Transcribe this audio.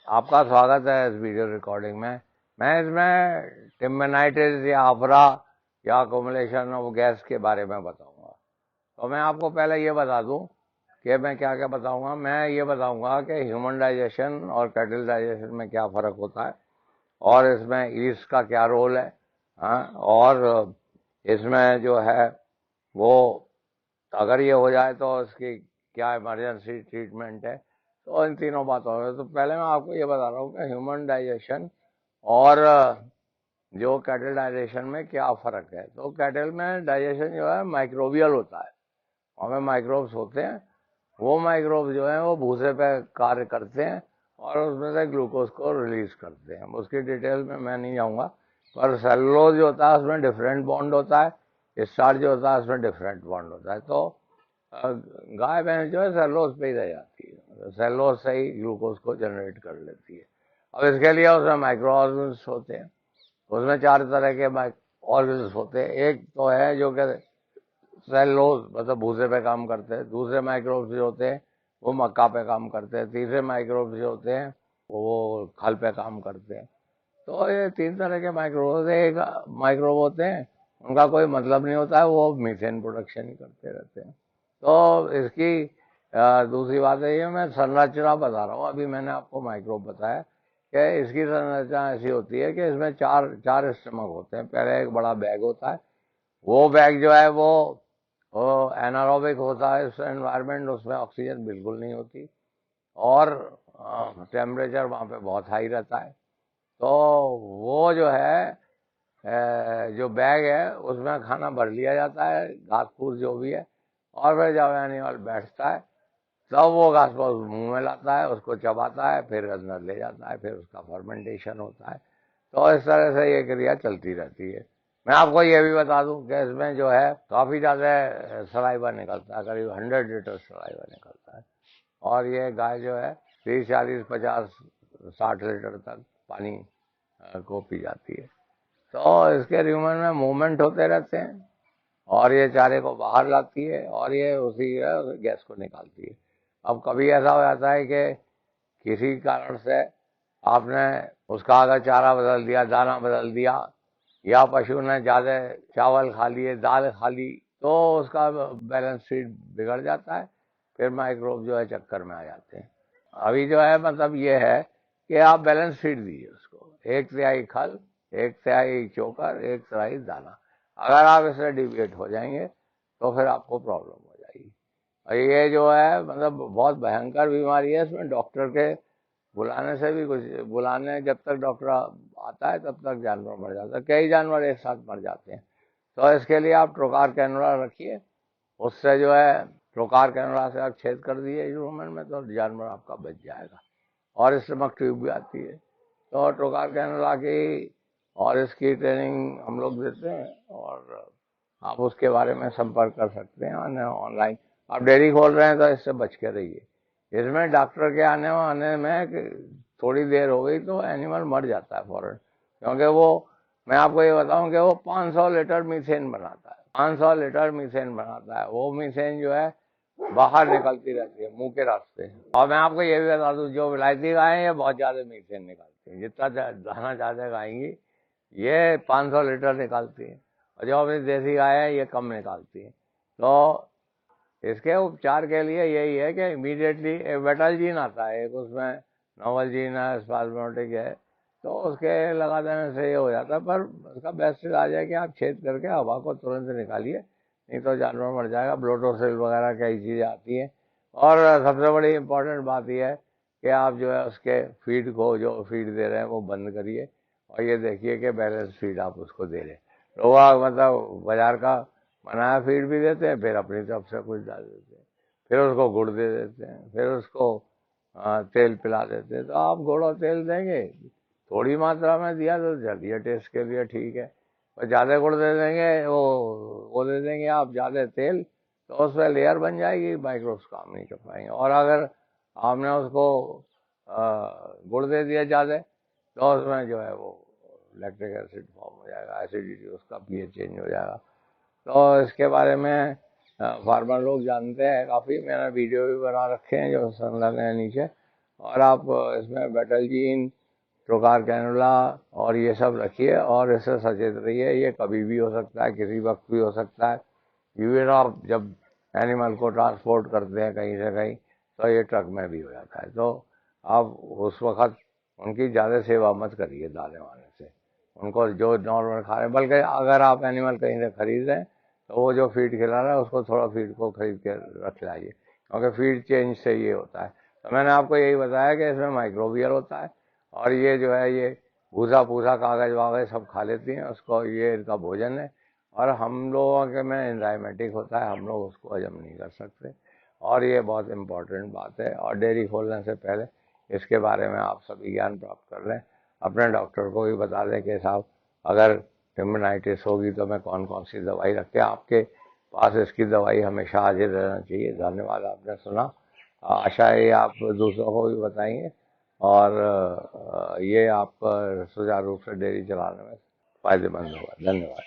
आपका स्वागत है इस वीडियो रिकॉर्डिंग में। मैं इसमें टिम्बेनाइटिस या अफरा या अकोमुलेशन ऑफ गैस के बारे में बताऊंगा। तो मैं आपको पहले ये बता दूं कि मैं क्या क्या बताऊंगा। मैं ये बताऊंगा कि ह्यूमन डाइजेशन और कैटल डाइजेशन में क्या फ़र्क होता है और इसमें ईस्ट का क्या रोल है। हाँ, और इसमें जो है वो अगर ये हो जाए तो इसकी क्या इमरजेंसी ट्रीटमेंट है। तो इन तीनों बातों में तो पहले मैं आपको ये बता रहा हूँ कि ह्यूमन डाइजेशन और जो कैटल डाइजेशन में क्या फ़र्क है। तो कैटल में डाइजेशन जो है माइक्रोबियल होता है, हमें माइक्रोब्स होते हैं। वो माइक्रोब्स जो हैं वो भूसे पे कार्य करते हैं और उसमें से ग्लूकोज को रिलीज करते हैं। उसकी डिटेल में मैं नहीं जाऊँगा, पर सेलुलोज जो होता है उसमें डिफरेंट बॉन्ड होता है, स्टार्च जो होता है उसमें डिफरेंट बॉन्ड होता है। तो गाय भैंस जो है सेलुलोज पे ही रह जाती है, सेलुलोज से ही ग्लूकोज को जनरेट कर लेती है। अब इसके लिए उसमें माइक्रो ऑर्गन्स होते हैं, उसमें 4 तरह के ऑर्गन्स होते हैं। एक तो है जो कि सेलुलोज मतलब भूसे पे काम करते हैं, दूसरे माइक्रोब्स जो होते हैं वो मक्का पे काम करते हैं, तीसरे माइक्रोब्स जो होते हैं वो खल पे काम करते हैं। तो ये 3 तरह के माइक्रोब एक माइक्रोब होते हैं, उनका कोई मतलब नहीं होता है, वो मीथेन प्रोडक्शन ही करते रहते हैं। तो इसकी दूसरी बात है, ये मैं संरचना बता रहा हूँ। अभी मैंने आपको माइक्रोब बताया कि इसकी संरचना ऐसी होती है कि इसमें चार स्टमक होते हैं। पहले एक बड़ा बैग होता है, वो बैग जो है वो एनारोबिक होता है, इस एनवायरनमेंट, उसमें ऑक्सीजन बिल्कुल नहीं होती और टेम्परेचर वहाँ पे बहुत हाई रहता है। तो वो जो है जो बैग है उसमें खाना भर लिया जाता है, घास फूस जो भी है, और फिर जब एनिमल बैठता है तब वो घास फूस मुंह में लाता है, उसको चबाता है, फिर अंदर ले जाता है, फिर उसका फर्मेंटेशन होता है। तो इस तरह से ये क्रिया चलती रहती है। मैं आपको ये भी बता दूं कि इसमें जो है काफ़ी ज़्यादा सलाइवा निकलता है, करीब 100 लीटर सलाइवा निकलता है। और ये गाय जो है 30, 40, 50, 60 लीटर तक पानी को पी जाती है। तो इसके र्यूमन में मूवमेंट होते रहते हैं और ये चारे को बाहर लाती है और ये उसी गैस को निकालती है। अब कभी ऐसा हो जाता है कि किसी कारण से आपने उसका अगर चारा बदल दिया, दाना बदल दिया, या पशु ने ज़्यादा चावल खा लिए, दाल खा ली, तो उसका बैलेंस शीट बिगड़ जाता है, फिर माइक्रोब जो है चक्कर में आ जाते हैं। अभी जो है मतलब ये है कि आप बैलेंस शीट दीजिए उसको, 1/3 खल, 1/3 चोकर, 1/3 दाना। अगर आप इससे डिविएट हो जाएंगे तो फिर आपको प्रॉब्लम हो जाएगी। और ये जो है मतलब बहुत भयंकर बीमारी है, इसमें डॉक्टर के बुलाने से भी कुछ, बुलाने जब तक डॉक्टर आता है तब तक जानवर मर जाता है, कई जानवर एक साथ मर जाते हैं। तो इसके लिए आप ट्रोकार कैनुला रखिए, उससे जो है ट्रोकार कैनुला से आप छेद कर दिए ह्यूमन में तो जानवर आपका बच जाएगा। और स्टमक ट्यूब भी आती है, तो ट्रोकार कैनुला की और इसकी ट्रेनिंग हम लोग देते हैं और आप उसके बारे में संपर्क कर सकते हैं ऑनलाइन। आप डेयरी खोल रहे हैं तो इससे बच के रहिए। इसमें डॉक्टर के आने में थोड़ी देर हो गई तो एनिमल मर जाता है फौरन, क्योंकि वो, मैं आपको ये बताऊं कि वो 500 लीटर मीथेन बनाता है, 500 लीटर मीथेन बनाता है। वो मीथेन जो है बाहर निकलती रहती है मुंह के रास्ते। और मैं आपको ये भी बता दूं, जो विलायती गाय है ये बहुत ज़्यादा मीथेन निकालती है, जितना दाना ज़्यादा खाएंगी ये 500 लीटर निकालती है, और जो अपनी देसी गाय है ये कम निकालती है। तो इसके उपचार के लिए यही है कि इमीडिएटली वेटाजीन आता है एक, उसमें नोवलजीन है, स्पाज्मोटिक है, तो उसके लगा देने से ये हो जाता है। पर उसका बेस्ट इलाज है कि आप छेद करके हवा को तुरंत निकालिए, नहीं तो जानवर मर जाएगा। ब्लोटोसिल वगैरह कई चीज़ें आती हैं। और सबसे बड़ी इम्पोर्टेंट बात यह है कि आप जो है उसके फीड को, जो फीड दे रहे हैं वो बंद करिए और ये देखिए कि बैलेंस फीड आप उसको दे रहे हैं। लोग मतलब बाजार का बनाया फीड भी देते हैं, फिर अपनी तरफ से कुछ डाल देते हैं, फिर उसको गुड़ दे देते हैं, फिर उसको तेल पिला देते हैं। तो आप गुड़ और तेल देंगे, थोड़ी मात्रा में दिया तो चलिए टेस्ट के लिए ठीक है, और ज़्यादा गुड़ दे देंगे, वो दे देंगे आप ज़्यादा तेल, तो उस पर लेयर बन जाएगी, माइक्रोब्स काम नहीं कर पाएंगे। और अगर आपने उसको गुड़ दे दिया ज़्यादा तो उसमें जो है वो लैक्टिक एसिड फॉर्म हो जाएगा, एसिडिटी, उसका पीएच चेंज हो जाएगा। तो इसके बारे में फार्मर लोग जानते हैं काफ़ी, मैंने वीडियो भी बना रखे हैं जो संलग्न है नीचे, और आप इसमें बेटलजीन, ट्रोकार कैनुला और ये सब रखिए और इससे सचेत रहिए। ये कभी भी हो सकता है, किसी वक्त भी हो सकता है। इवन आप जब एनिमल को ट्रांसपोर्ट करते हैं कहीं से कहीं, तो ये ट्रक में भी हो जाता है। तो आप उस वक्त उनकी ज़्यादा सेवा मत करिए दाने वाने से, उनको जो नॉर्मल खा रहे हैं। बल्कि अगर आप एनिमल कहीं से खरीद रहे हैं तो वो जो फीड खिला रहा है उसको थोड़ा फीड को खरीद के रख लाइए, क्योंकि फीड चेंज से ये होता है। तो मैंने आपको यही बताया कि इसमें माइक्रोबियल होता है और ये जो है ये भूसा पूसा कागज वागज सब खा लेती हैं उसको, ये इनका भोजन है। और हम लोगों के में एंजाइमेटिक होता है, हम लोग उसको हजम नहीं कर सकते। और ये बहुत इम्पोर्टेंट बात है। और डेयरी खोलने से पहले इसके बारे में आप सभी ज्ञान प्राप्त कर लें। अपने डॉक्टर को भी बता दें कि साहब अगर टिम्बनाइटिस होगी तो मैं कौन कौन सी दवाई रखें। आपके पास इसकी दवाई हमेशा हाजिर रहना चाहिए। धन्यवाद, आपने सुना। आशा है आप दूसरों को भी बताएंगे और ये आपका सुचारू रूप से डेयरी चलाने में फायदेमंद होगा। धन्यवाद।